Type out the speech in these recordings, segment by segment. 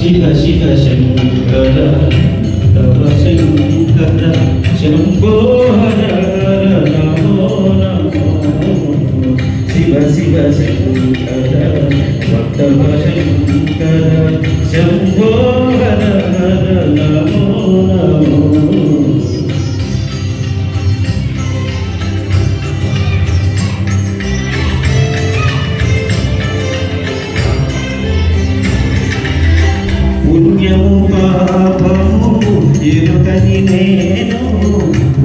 శివ శివ శంకర తవ శంకర శంభో హర నమో నమో శివ శివ శంకర తవ శంకర శంభో హర నమో నమో పుణ్యము పాపము ఎరుగని నేను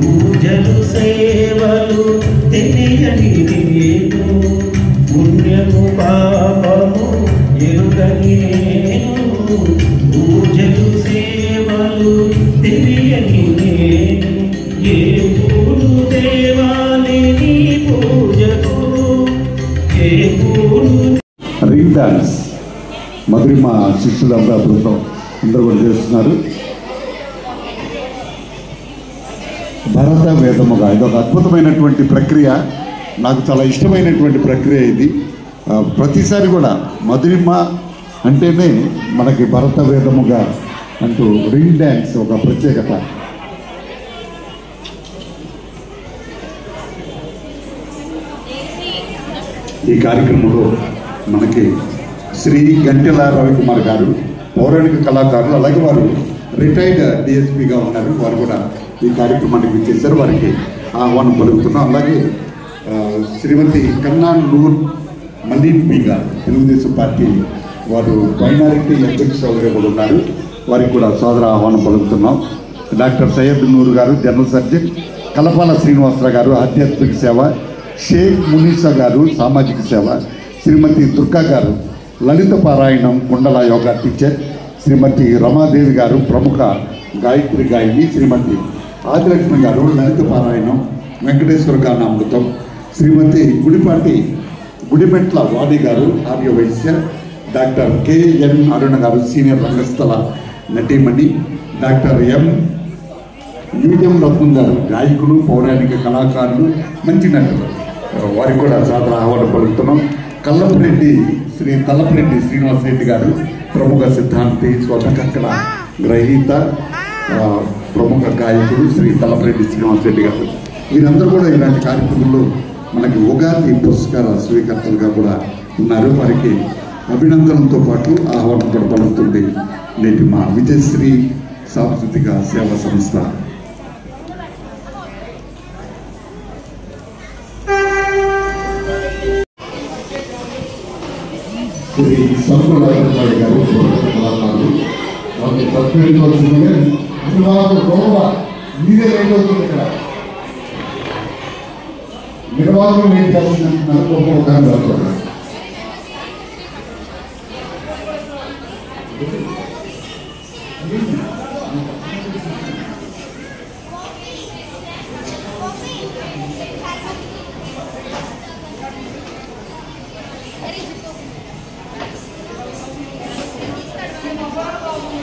పూజలు సేవలు తెలియని నేను పుణ్యము పాపము ఎరుగని నేను పూజలు సేవలు తెలియని నేను ఏ పూలు దేవాలి నీ పూజకు ఏ పూలు రింగ్ డాన్స్ మధురిమ శిష్యులంతా బృందం అందరూ కూడా చేస్తున్నారు. భరత వేదముగా ఇదొక అద్భుతమైనటువంటి ప్రక్రియ, నాకు చాలా ఇష్టమైనటువంటి ప్రక్రియ ఇది. ప్రతిసారి కూడా మధురిమ అంటేనే మనకి భరత వేదముగా అంటూ రింగ్ డ్యాన్స్ ఒక ప్రత్యేకత. ఈ కార్యక్రమంలో మనకి శ్రీ గంటెల రవికుమార్ గారు పౌరాణిక కళాకారులు, అలాగే వారు రిటైర్డ్ డిఎస్పీగా ఉన్నారు. వారు కూడా ఈ కార్యక్రమానికి చేశారు, వారికి ఆహ్వానం పలుకుతున్నాం. అలాగే శ్రీమతి కన్నా నూర్ మలీన్ బి గారు తెలుగుదేశం పార్టీ వారు మైనారిటీ అధ్యక్షులుగా కూడా ఉన్నారు, వారికి కూడా సోదర ఆహ్వానం పలుకుతున్నాం. డాక్టర్ సయ్యద్ నూర్ గారు జనరల్ సర్జన్, కలపాల శ్రీనివాసరావు గారు ఆధ్యాత్మిక సేవ, షేక్ మునీసా గారు సామాజిక సేవ, శ్రీమతి దుర్గా గారు లలిత పారాయణం కుండల యోగా టీచర్, శ్రీమతి రమాదేవి గారు ప్రముఖ గాయత్రి గాయని, శ్రీమతి ఆదిలక్ష్మి గారు లలిత పారాయణం వెంకటేశ్వర గానామృతం, శ్రీమతి గుడిమెట్ల వాణి గారు ఆర్య వైశ్య, డాక్టర్ కెఎన్ అరుణ గారు సీనియర్ రంగస్థల నటీమణి, డాక్టర్ యూఎం రత్నం గారు గాయకులు, పౌరాణిక కళాకారులు, మంచి నటులు, వారికి కూడా సాదర ఆహ్వానం పలుకుతున్నాం. కల్లపరెడ్డి శ్రీ తలపరెడ్డి శ్రీనివాసరెడ్డి గారు ప్రముఖ సిద్ధాంతి, స్వర్ణకక్కల గ్రహీత, ప్రముఖ గాయకుడు శ్రీ తలపరెడ్డి శ్రీనివాసరెడ్డి గారు, వీరందరూ కూడా ఇలాంటి కార్యక్రమంలో మనకి ఉగాది పురస్కార స్వీకర్తలుగా కూడా ఉన్నారు. వారికి అభినందనలతో పాటు ఆహ్వానం కూడా పలుకుతుంది నేటి మా విజయశ్రీ సాంస్కృతిక సేవా సంస్థ. శ్రీ సంకులారెడ్డి గారు కళాకారులు, వారికి ప్రత్యేకించవలసిందిగా మీరే లేట్ అవుతుంది. ఇక్కడ నిర్వాహకం ఏం చేస్తున్నారు గొప్ప అవగాహన రాస్తున్నారు.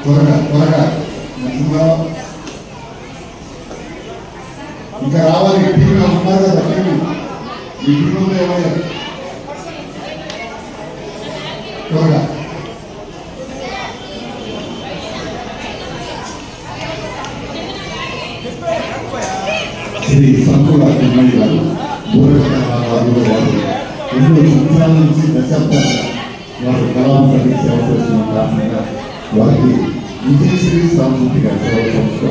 త్వరగా ఇంకా రావాలి. టీవీ ఉన్నారు కదా, టీవీ ఈ టీవీలో ఏమయ్యా త్వరగా. శ్రీ సంకుల తిమ్మయ్య గారు దూరవారు ఎన్నో సంవత్సరాల నుంచి దశాబ్దాలు వారు కళాంతకి సేవ చేస్తున్న కారణంగా వారికి విజయశ్రీ సాంస్కృతిక సేవ సంస్థ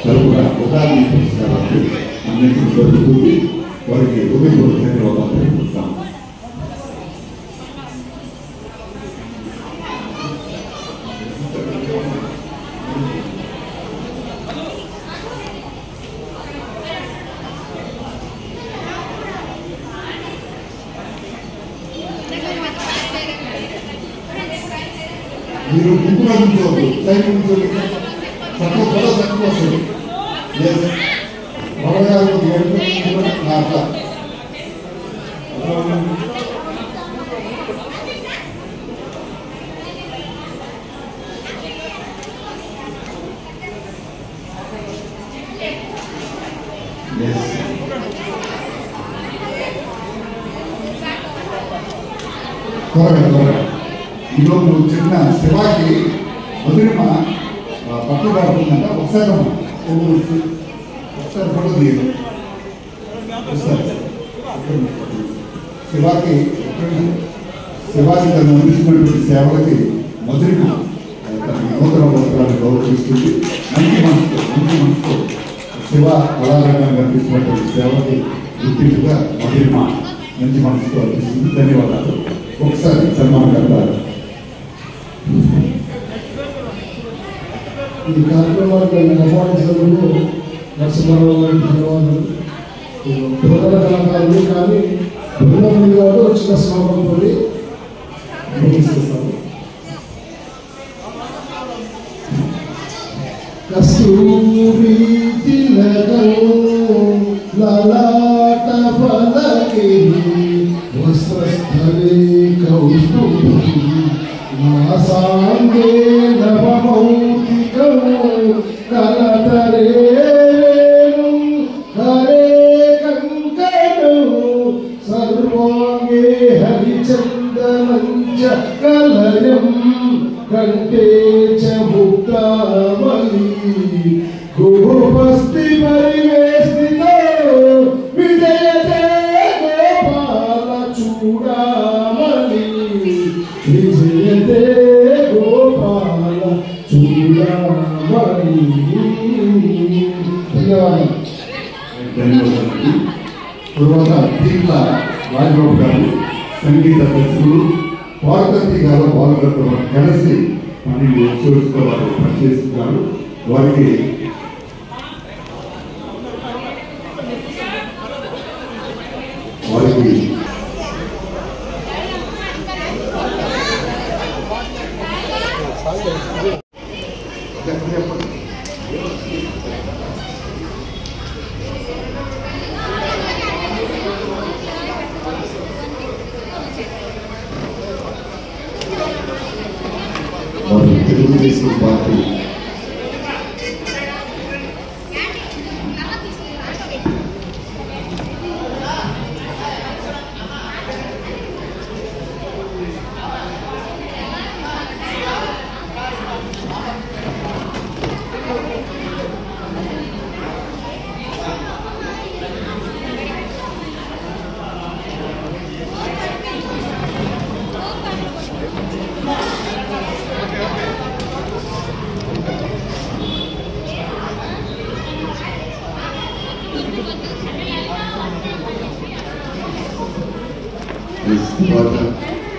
తరపున ఉగాది పురస్కారాలు అన్నింటినీ జరుగుతుంది. వారికి హృదయపూర్వక ధన్యవాదాలు తెలుపుతాం. మీరు గుంపుగా ఉంచవద్దు, సైడ్ ఉంచండి, తక్కువ కూడా తక్కువ వస్తుంది. మరగారు నాకు ఈరోజు చిన్న శివాకి మధురిమ పట్టు పడుతుందంట. ఒకసారి ఫోటో తీయదు. శివాకి తను అందిస్తున్నటువంటి సేవలకి మధురిమ నూతన వస్త్రాన్ని గౌరవిస్తుంది. మంచి మనసుతో శివ కళారంగాన్ని కనిపిస్తున్నటువంటి సేవకి గుర్తింపుగా మధురిమ మంచి మనసుతో అనిపిస్తుంది. ధన్యవాదాలు. ఒకసారి సన్మానం కడతారు. ఈ కార్యక్రమానికి ఆహ్వానించినందుకు నరసింహారావు గారికి ధన్యవాదాలు. ప్రధాన కళాకారులు కానీ బృందం గారు వచ్చిన శ్లోకంతో ముగిస్తాను. కస్తూరి తిలకం లలాట ఫలకే వస్త్రస్థలే కౌస్తుభం మాసాంగే నవమౌక్తికం కలతరే హరే కంకణం సర్వాంగే హరిచందనంచ కలయం కంఠే చ ముక్తామలి గోపస్తి పరివేష్టితో విజయతే గోపాల చూడామణి విజయతే గోపాల చూడామణి. ధన్యవాదాలు. తరువాత దీంట్ల రాజబాబు గారు సంగీత దర్శకులు పార్వతి గారు బాలకృష్ణ కలిసి పని చూసుకోవాలి పనిచేస్తున్నారు. వారికి తెలుగుదేశం పార్టీ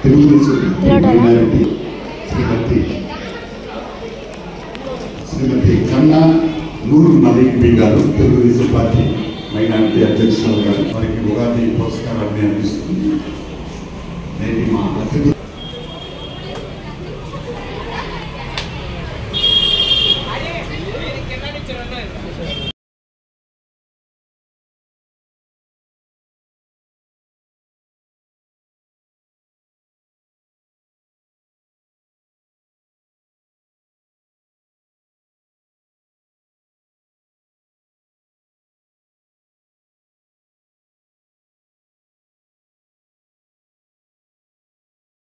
తెలుగుదేశం శ్రీమతి కన్నా నూరు నవీన్ గారు తెలుగుదేశం పార్టీ మైనారిటీ అధ్యక్షురాలు గారు వారికి ఉగాది పురస్కారాన్ని అందిస్తుంది. నేటి మా అతిథి